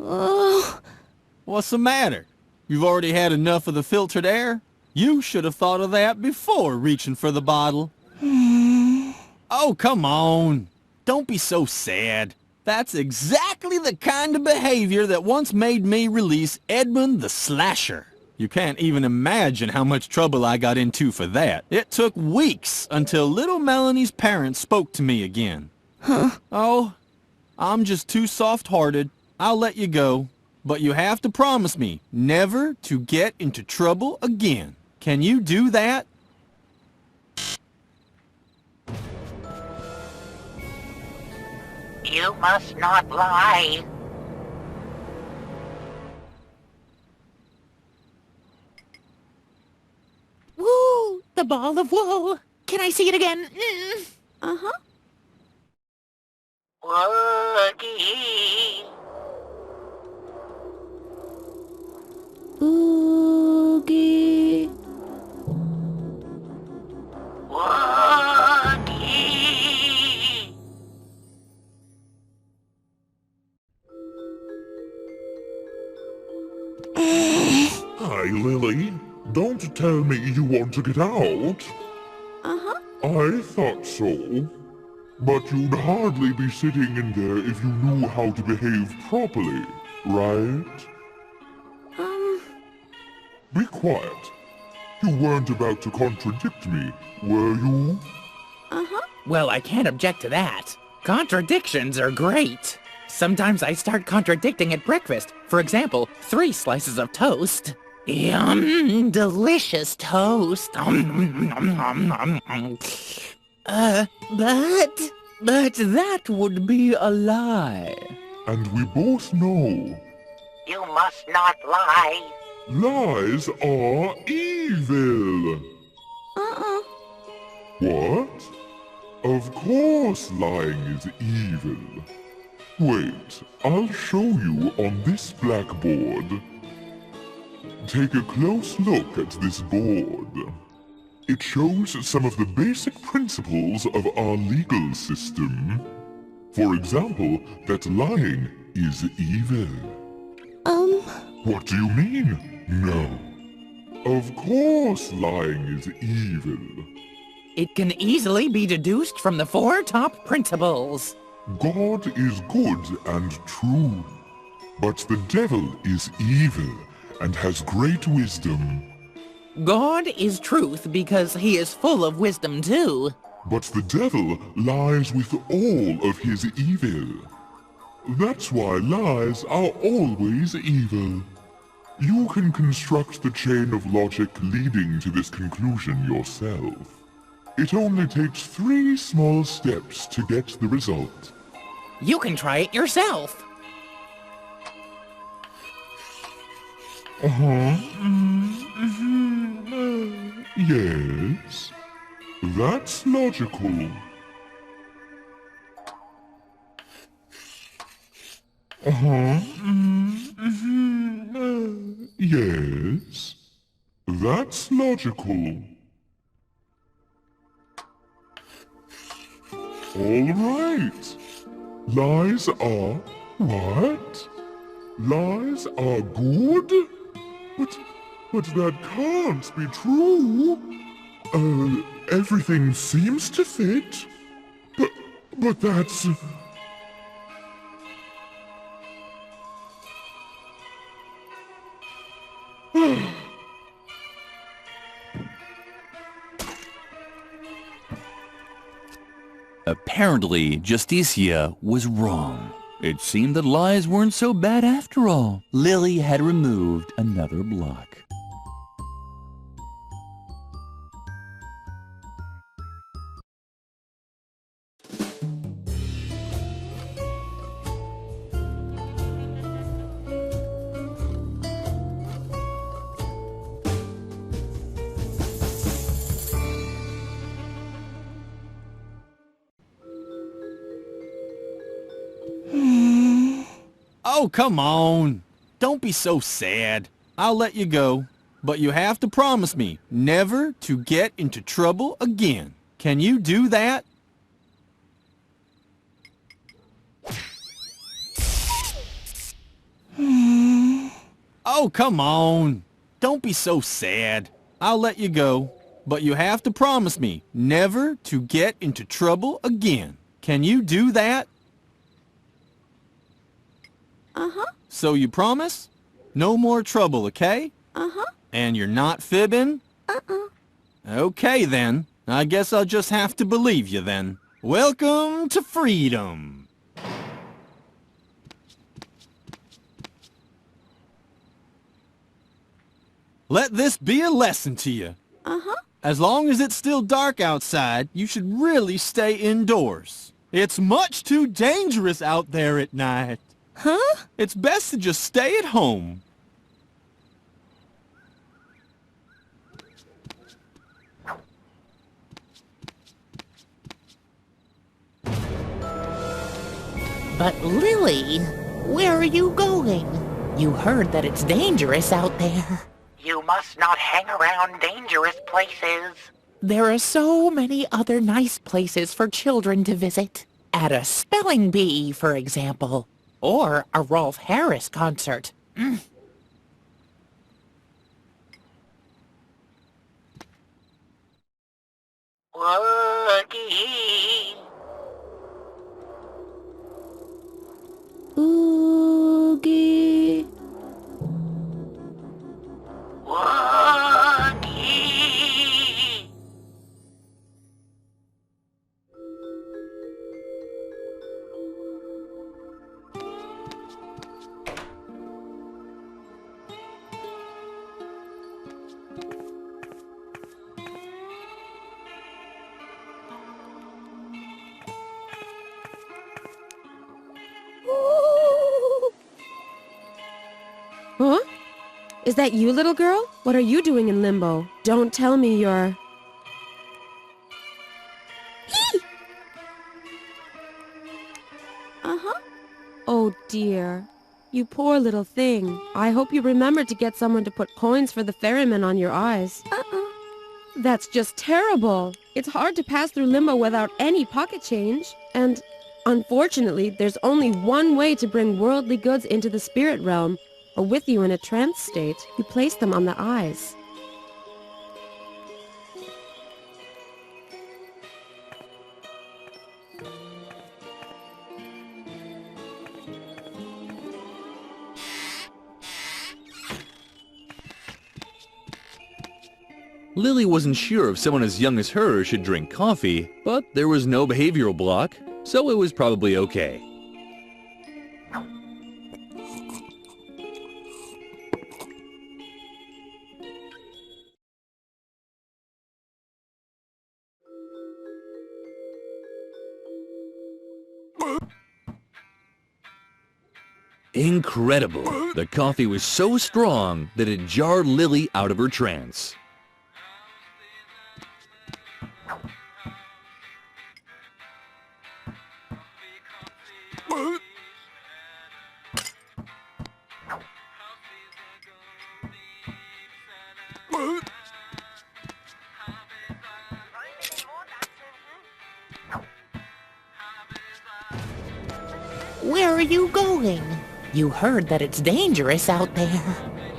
Oh. What's the matter? You've already had enough of the filtered air? You should have thought of that before reaching for the bottle. Oh, come on. Don't be so sad. That's exactly the kind of behavior that once made me release Edmund the Slasher. You can't even imagine how much trouble I got into for that. It took weeks until little Melanie's parents spoke to me again. Huh? Oh, I'm just too soft-hearted. I'll let you go. But you have to promise me never to get into trouble again. Can you do that? You must not lie. Woo! The ball of wool. Can I see it again? Uh-huh. Woogie. Oogie. Woogie. Hi, Lily. Don't tell me you want to get out. Uh-huh. I thought so. But you'd hardly be sitting in there if you knew how to behave properly, right? Be quiet. You weren't about to contradict me, were you? Uh-huh. Well, I can't object to that. Contradictions are great. Sometimes I start contradicting at breakfast. For example, 3 slices of toast. Yum, delicious toast. But that would be a lie. And we both know You must not lie. lies are evil. Uh-uh. What? Of course lying is evil. Wait, I'll show you on this blackboard. Take a close look at this board. It shows some of the basic principles of our legal system. For example, that lying is evil. What do you mean, no? Of course lying is evil. It can easily be deduced from the 4 top principles. God is good and true, but the devil is evil and has great wisdom. God is truth because he is full of wisdom too. But the devil lies with all of his evil. That's why lies are always evil. You can construct the chain of logic leading to this conclusion yourself. It only takes 3 small steps to get the result. You can try it yourself. Yes, that's logical. Yes, that's logical. All right. Lies are what? Lies are good? But that can't be true. Everything seems to fit. But that's... Apparently, Justicia was wrong. It seemed that lies weren't so bad after all. Lily had removed another block. Oh, come on. Don't be so sad. I'll let you go. But you have to promise me never to get into trouble again. Can you do that? Oh, come on. Don't be so sad. I'll let you go. But you have to promise me never to get into trouble again. Can you do that? Uh-huh. So you promise? No more trouble, okay? Uh-huh. And you're not fibbing? Uh-uh. Okay then. I guess I'll just have to believe you then. Welcome to freedom. Let this be a lesson to you. Uh-huh. As long as it's still dark outside, you should really stay indoors. It's much too dangerous out there at night. Huh? It's best to just stay at home. But Lily, where are you going? You heard that it's dangerous out there. You must not hang around dangerous places. There are so many other nice places for children to visit. At a spelling bee, for example. Or a Rolf Harris concert. Woogie. Oogie. Woogie. Huh? Is that you, little girl? What are you doing in limbo? Don't tell me you're... Uh-huh. Oh, dear. You poor little thing. I hope you remember to get someone to put coins for the ferryman on your eyes. Uh-uh. That's just terrible. It's hard to pass through limbo without any pocket change. And, unfortunately, there's only one way to bring worldly goods into the spirit realm, or with you in a trance state. You place them on the eyes. Lily wasn't sure if someone as young as her should drink coffee, but there was no behavioral block, so it was probably okay. Incredible! The coffee was so strong that it jarred Lily out of her trance. Where are you going? You heard that it's dangerous out there.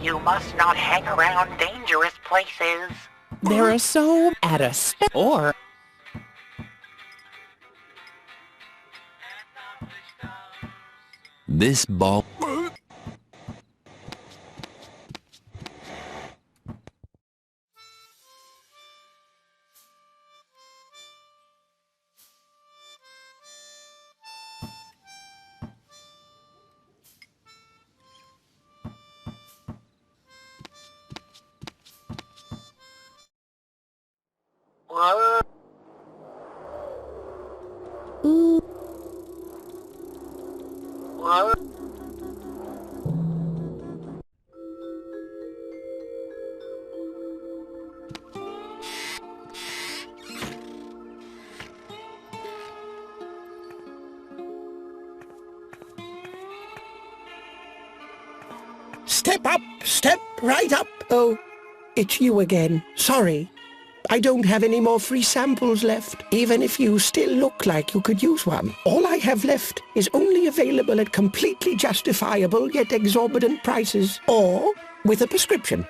You must not hang around dangerous places. There are so at a or This ball... Whoa. Ooh. Whoa. Step up, step right up. Oh, it's you again. Sorry. I don't have any more free samples left, even if you still look like you could use one. All I have left is only available at completely justifiable yet exorbitant prices, or with a prescription.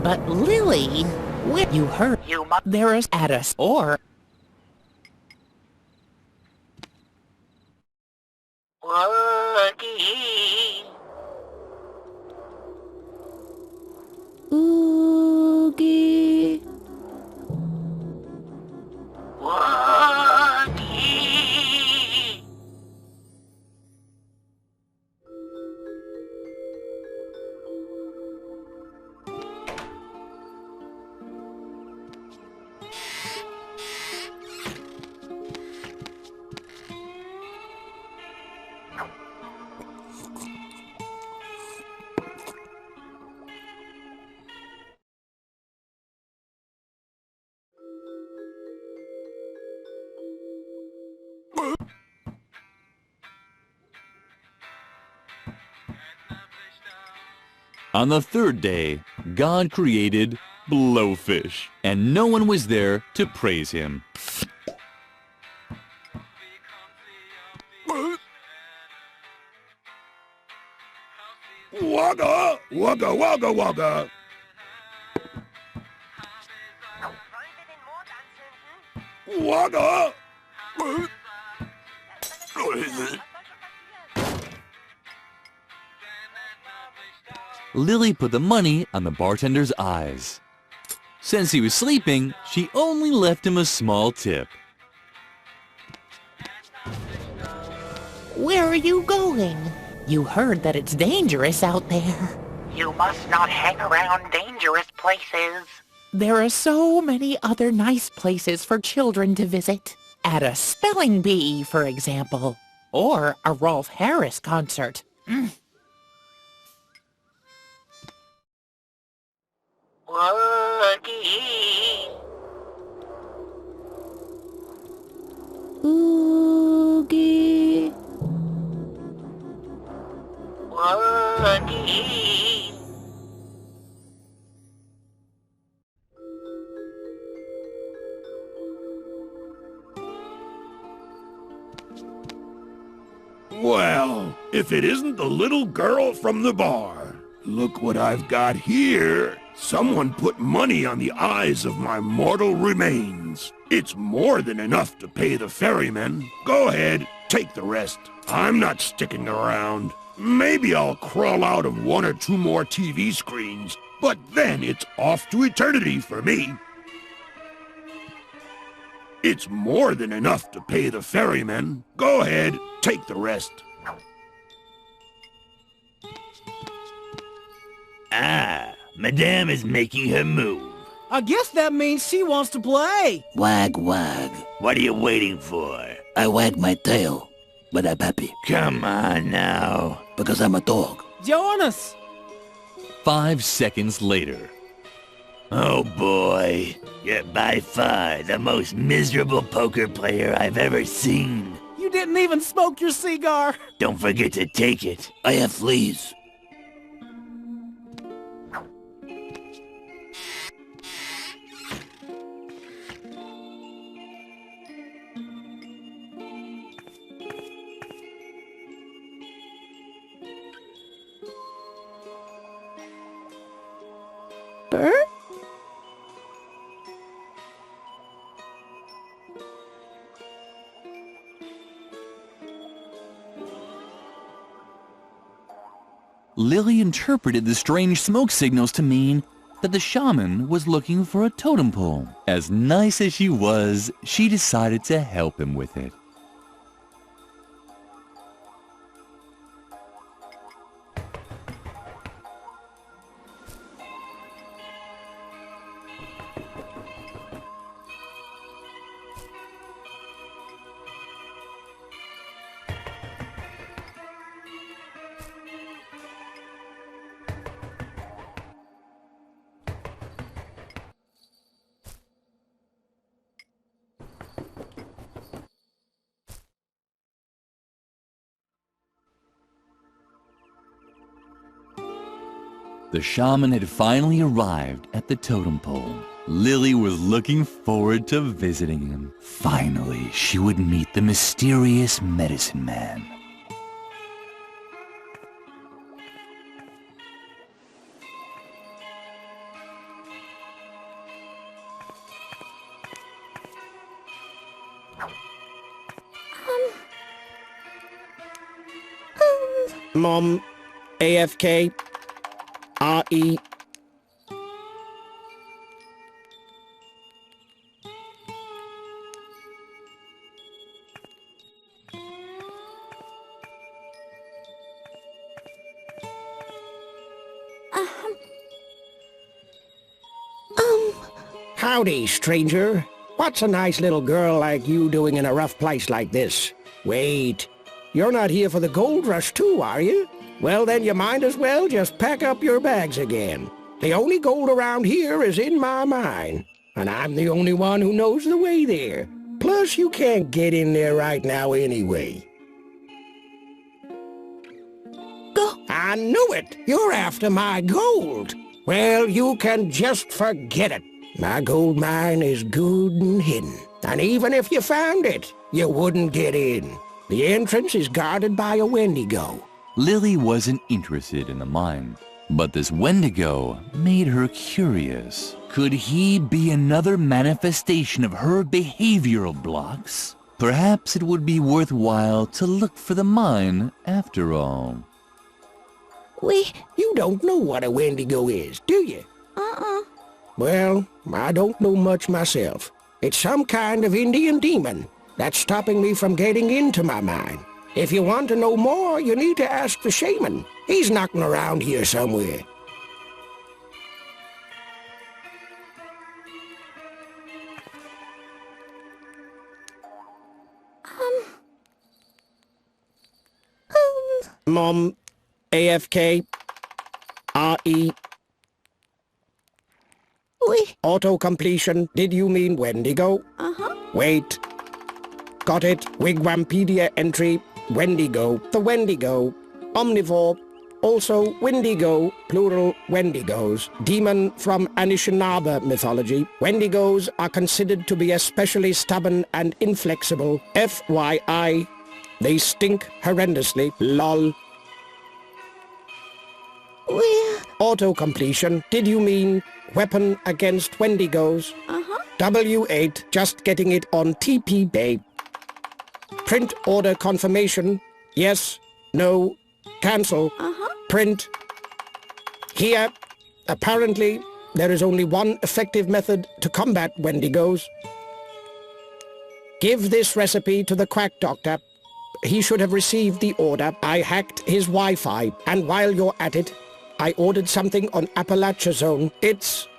But Lily, when you heard You must... there is at us or Woogie. Oogie. Woogie. On the third day, God created blowfish, and no one was there to praise him. Wagga! Wagga, wagga, wagga! Wagga! Lily put the money on the bartender's eyes. Since he was sleeping, she only left him a small tip. where are you going? You heard that it's dangerous out there. You must not hang around dangerous places. There are so many other nice places for children to visit. At a spelling bee, for example. Or a Rolf Harris concert. Woogie. Oogie. Woogie. Well, if it isn't the little girl from the bar. Look what I've got here. Someone put money on the eyes of my mortal remains. It's more than enough to pay the ferryman. Go ahead, take the rest. I'm not sticking around. Maybe I'll crawl out of one or two more TV screens, but then it's off to eternity for me. It's more than enough to pay the ferryman. Go ahead, take the rest. Ah, Madame is making her move. I guess that means she wants to play. Wag, wag. What are you waiting for? I wag my tail, but I'm happy. Come on now. Because I'm a dog. Join us. 5 seconds later. Oh boy, you're by far the most miserable poker player I've ever seen. You didn't even smoke your cigar. Don't forget to take it. I have fleas. Bert? Lily interpreted the strange smoke signals to mean that the shaman was looking for a totem pole. As nice as she was, she decided to help him with it. The shaman had finally arrived at the totem pole. Lily was looking forward to visiting him. Finally, she would meet the mysterious medicine man. Mom, AFK, RE. Howdy, stranger. What's a nice little girl like you doing in a rough place like this? Wait, you're not here for the gold rush too, are you? Well, then you might as well just pack up your bags again. The only gold around here is in my mine, and I'm the only one who knows the way there. Plus, you can't get in there right now anyway. Go. I knew it! You're after my gold! Well, you can just forget it. My gold mine is good and hidden, and even if you found it, you wouldn't get in. The entrance is guarded by a Wendigo. Lily wasn't interested in the mine, but this Wendigo made her curious. Could he be another manifestation of her behavioral blocks? Perhaps it would be worthwhile to look for the mine after all. You don't know what a Wendigo is, do you? Well, I don't know much myself. It's some kind of Indian demon that's stopping me from getting into my mine. If you want to know more, you need to ask the shaman. He's knocking around here somewhere. Mom, AFK, RE. Auto-completion. Did you mean Wendigo? Wait. Got it. Wigwampedia entry. Wendigo. The Wendigo. Omnivore. Also Wendigo, plural Wendigos. Demon from Anishinaabe mythology. Wendigos are considered to be especially stubborn and inflexible. FYI. They stink horrendously. LOL. Auto-completion. Did you mean weapon against Wendigos? W8. Just getting it on TP Bay. Print order confirmation. Yes. No. Cancel. Print. Here. Apparently, there is only one effective method to combat Wendigos. Give this recipe to the quack doctor. He should have received the order. I hacked his Wi-Fi, and while you're at it, I ordered something on Appalachia Zone. It's,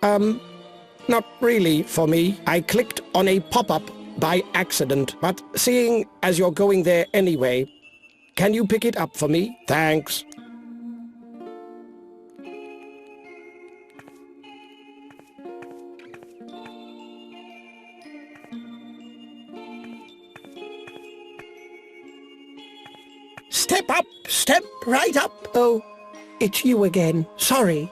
not really for me. I clicked on a pop-up by accident, but seeing as you're going there anyway, can you pick it up for me? Thanks. Step up! Step right up! Oh, it's you again. Sorry.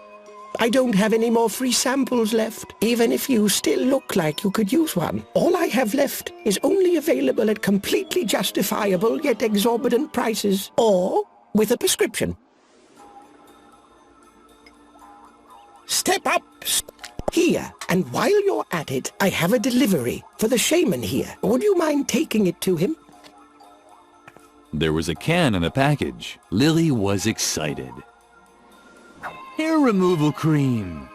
I don't have any more free samples left, even if you still look like you could use one. All I have left is only available at completely justifiable yet exorbitant prices, or with a prescription. Step up! Here, and while you're at it, I have a delivery for the shaman here. Would you mind taking it to him? There was a can in the package. Lily was excited. Hair removal cream.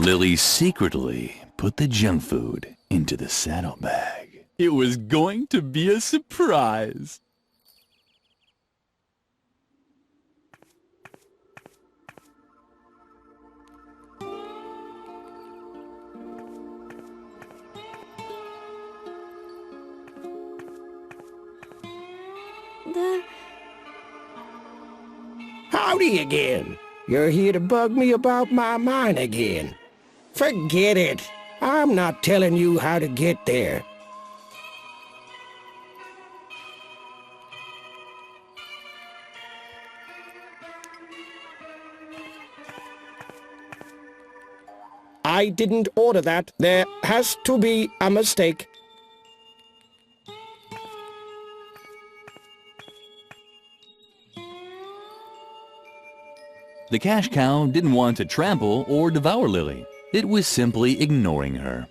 Lily secretly put the junk food into the saddlebag. It was going to be a surprise. Howdy again. You're here to bug me about my mine again. Forget it. I'm not telling you how to get there. I didn't order that. There has to be a mistake. The cash cow didn't want to trample or devour Lily. It was simply ignoring her.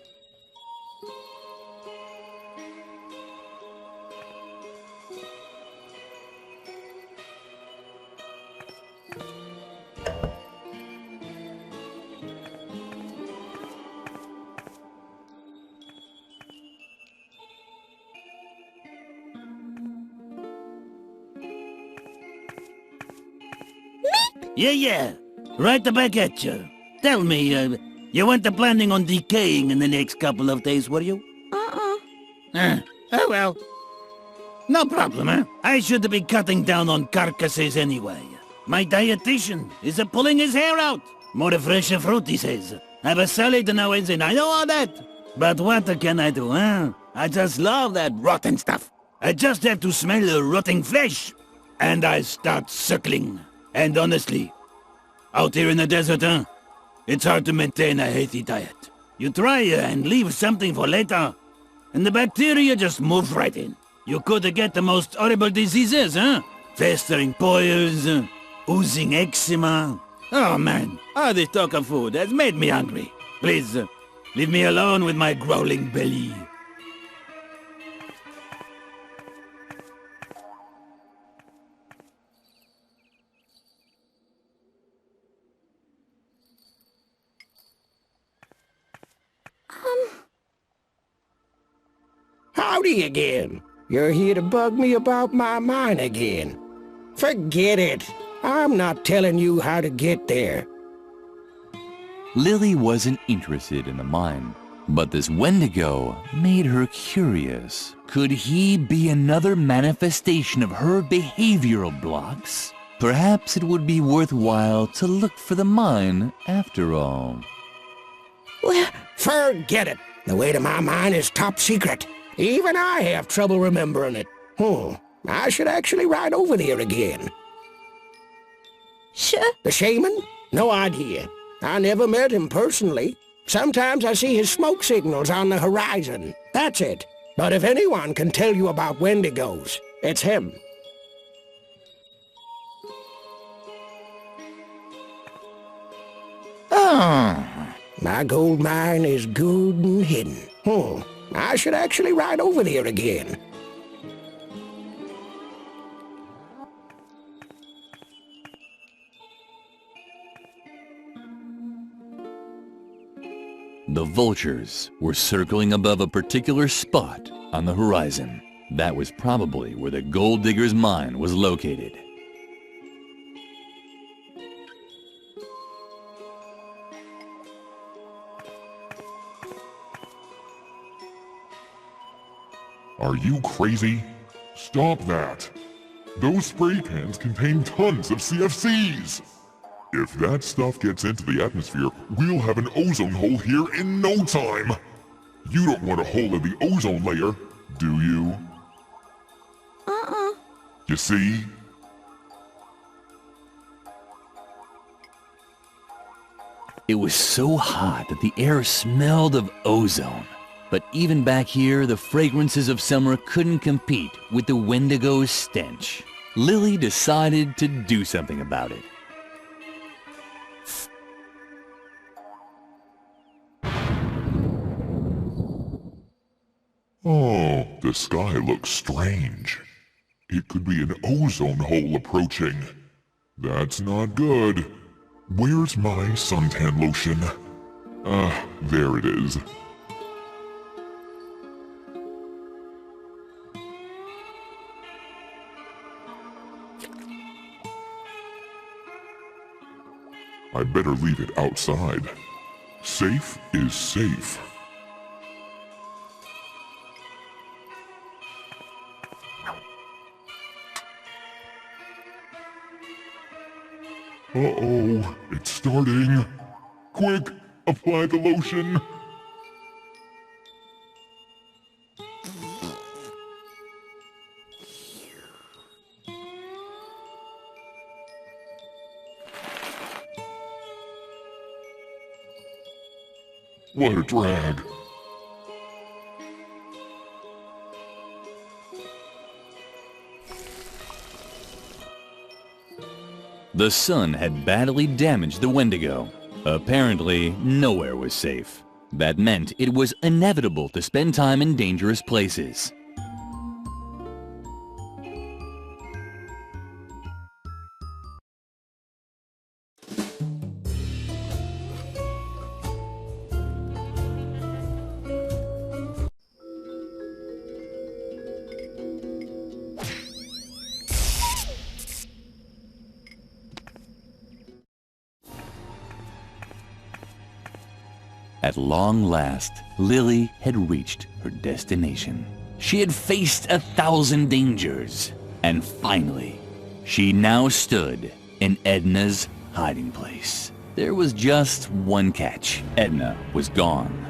Yeah. Right back at you. Tell me, you weren't planning on decaying in the next couple of days, were you? Oh well. No problem, huh? I should be cutting down on carcasses anyway. My dietitian is pulling his hair out. More fresh fruit, he says. Have a salad now and then, I know all that. But what can I do, huh? I just love that rotten stuff. I just have to smell the rotting flesh. And I start suckling. And honestly, out here in the desert, huh? It's hard to maintain a healthy diet. You try and leave something for later, and the bacteria just move right in. You could get the most horrible diseases, huh? Festering boils, oozing eczema. Oh man, all this talk of food has made me hungry. Please, leave me alone with my growling belly. Howdy again. You're here to bug me about my mine again. Forget it. I'm not telling you how to get there. Lily wasn't interested in the mine, but this Wendigo made her curious. Could he be another manifestation of her behavioral blocks? Perhaps it would be worthwhile to look for the mine after all. Well, forget it. The way to my mine is top secret. Even I have trouble remembering it. I should actually ride over there again. The shaman? No idea. I never met him personally. Sometimes I see his smoke signals on the horizon. That's it. But if anyone can tell you about Wendigos, it's him. My gold mine is good and hidden. I should actually ride over there again. The vultures were circling above a particular spot on the horizon. That was probably where the gold digger's mine was located. Are you crazy? Stop that. Those spray cans contain tons of CFCs. If that stuff gets into the atmosphere, we'll have an ozone hole here in no time. You don't want a hole in the ozone layer, do you? You see? It was so hot that the air smelled of ozone. But even back here, the fragrances of summer couldn't compete with the Wendigo's stench. Lily decided to do something about it. Oh, the sky looks strange. It could be an ozone hole approaching. That's not good. Where's my suntan lotion? There it is. I better leave it outside. Safe is safe. Uh-oh, it's starting. Quick, apply the lotion. What a drag. The sun had badly damaged the Wendigo. Apparently, nowhere was safe. That meant it was inevitable to spend time in dangerous places. At long last, Lily had reached her destination. She had faced 1,000 dangers, and finally, she now stood in Edna's hiding place. There was just one catch. Edna was gone.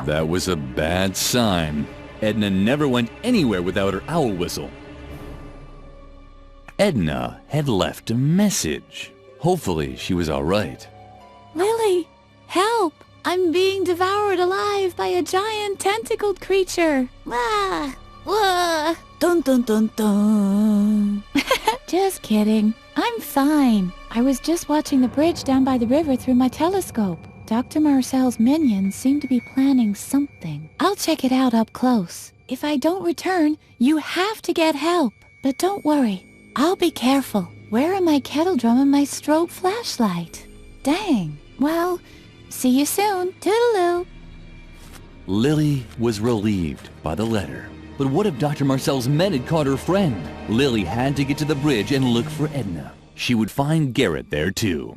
That was a bad sign. Edna never went anywhere without her owl whistle. Edna had left a message. Hopefully, she was all right. Lily, help! I'm being devoured alive by a giant tentacled creature. Ah! Wah! Dun dun dun dun. Just kidding. I'm fine. I was just watching the bridge down by the river through my telescope. Dr. Marcel's minions seem to be planning something. I'll check it out up close. If I don't return, you have to get help. But don't worry. I'll be careful. Where are my kettle drum and my strobe flashlight? Dang. Well, see you soon. Toodaloo. Lily was relieved by the letter. But what if Dr. Marcel's men had caught her friend? Lily had to get to the bridge and look for Edna. She would find Garrett there too.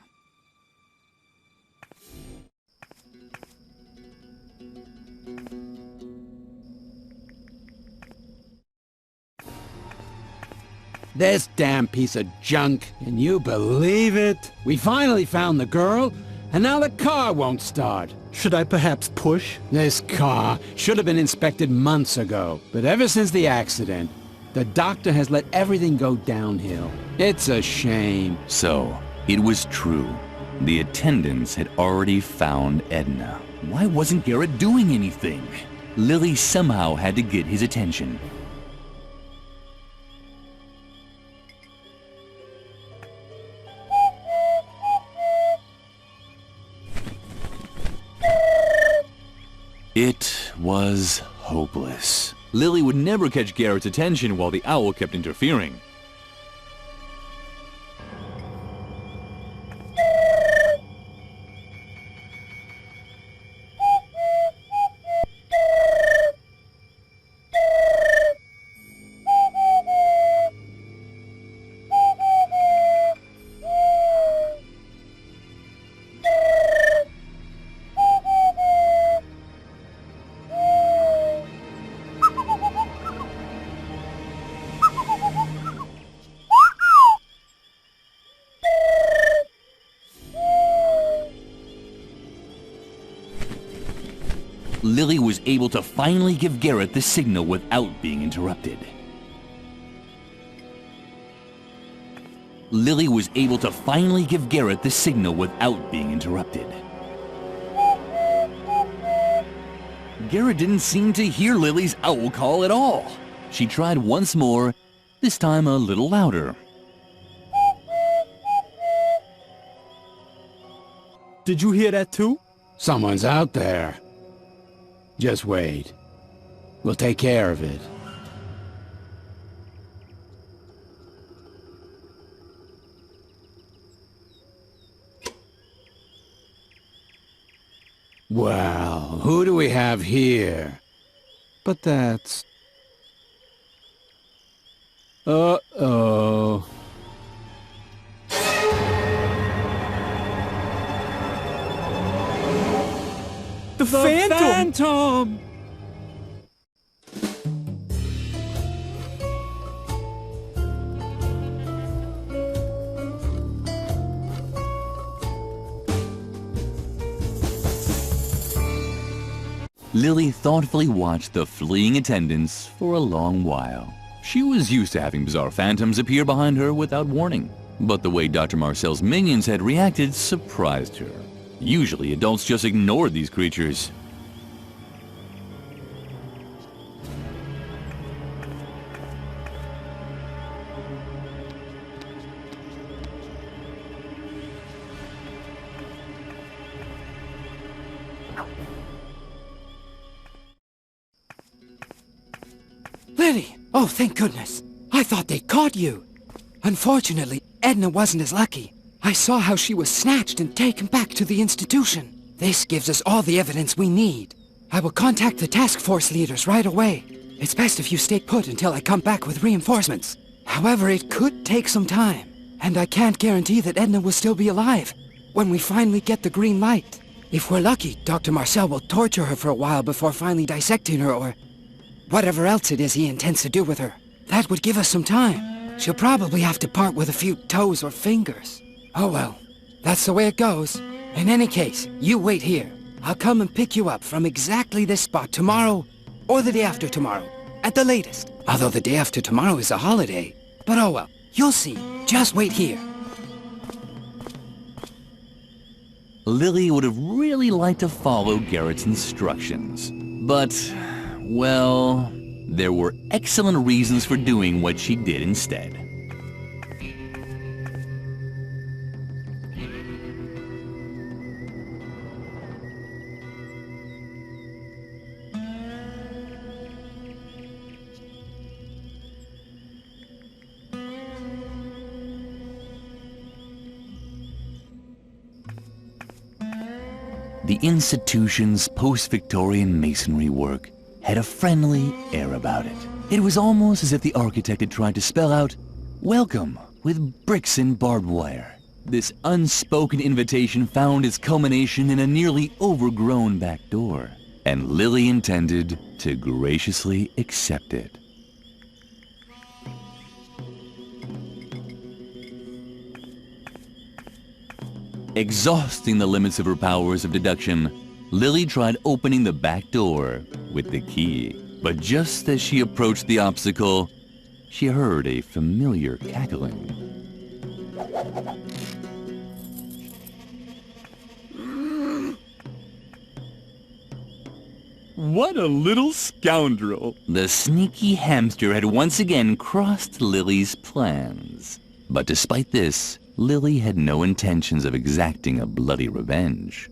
This damn piece of junk. Can you believe it? We finally found the girl, and now the car won't start. Should I perhaps push? This car should have been inspected months ago. But ever since the accident, the doctor has let everything go downhill. It's a shame. So, it was true. The attendants had already found Edna. Why wasn't Garrett doing anything? Lily somehow had to get his attention. It was hopeless. Lily would never catch Garrett's attention while the owl kept interfering. Lily was able to finally give Garrett the signal without being interrupted. Lily was able to finally give Garrett the signal without being interrupted. Garrett didn't seem to hear Lily's owl call at all. She tried once more, this time a little louder. Did you hear that too? Someone's out there. Just wait. We'll take care of it. Well, who do we have here? But that's... Uh-oh. The Phantom! Lily thoughtfully watched the fleeing attendants for a long while. She was used to having bizarre phantoms appear behind her without warning, but the way Dr. Marcel's minions had reacted surprised her. Usually, adults just ignored these creatures. Lily! Oh, thank goodness. I thought they'd caught you. Unfortunately, Edna wasn't as lucky. I saw how she was snatched and taken back to the institution. This gives us all the evidence we need. I will contact the task force leaders right away. It's best if you stay put until I come back with reinforcements. However, it could take some time, and I can't guarantee that Edna will still be alive when we finally get the green light. If we're lucky, Dr. Marcel will torture her for a while before finally dissecting her or whatever else it is he intends to do with her. That would give us some time. She'll probably have to part with a few toes or fingers. Oh well, that's the way it goes. In any case, you wait here. I'll come and pick you up from exactly this spot tomorrow or the day after tomorrow, at the latest. Although the day after tomorrow is a holiday. But oh well, you'll see. Just wait here. Lily would have really liked to follow Garrett's instructions, but, well, there were excellent reasons for doing what she did instead. The institution's post-Victorian masonry work had a friendly air about it. It was almost as if the architect had tried to spell out, "Welcome," with bricks and barbed wire. This unspoken invitation found its culmination in a nearly overgrown back door, and Lily intended to graciously accept it. Exhausting the limits of her powers of deduction, Lily tried opening the back door with the key. But just as she approached the obstacle, she heard a familiar cackling. What a little scoundrel! The sneaky hamster had once again crossed Lily's plans. But despite this, Lily had no intentions of exacting a bloody revenge.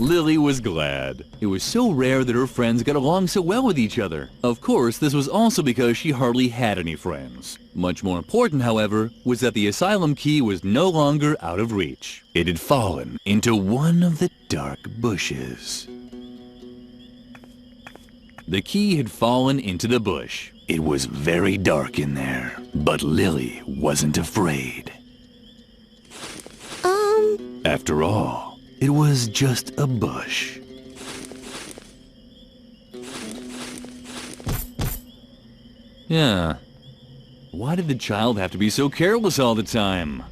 Lily was glad. It was so rare that her friends got along so well with each other. Of course, this was also because she hardly had any friends. Much more important, however, was that the asylum key was no longer out of reach. It had fallen into one of the dark bushes. The key had fallen into the bush. It was very dark in there, but Lily wasn't afraid. After all, it was just a bush. Yeah. Why did the child have to be so careless all the time?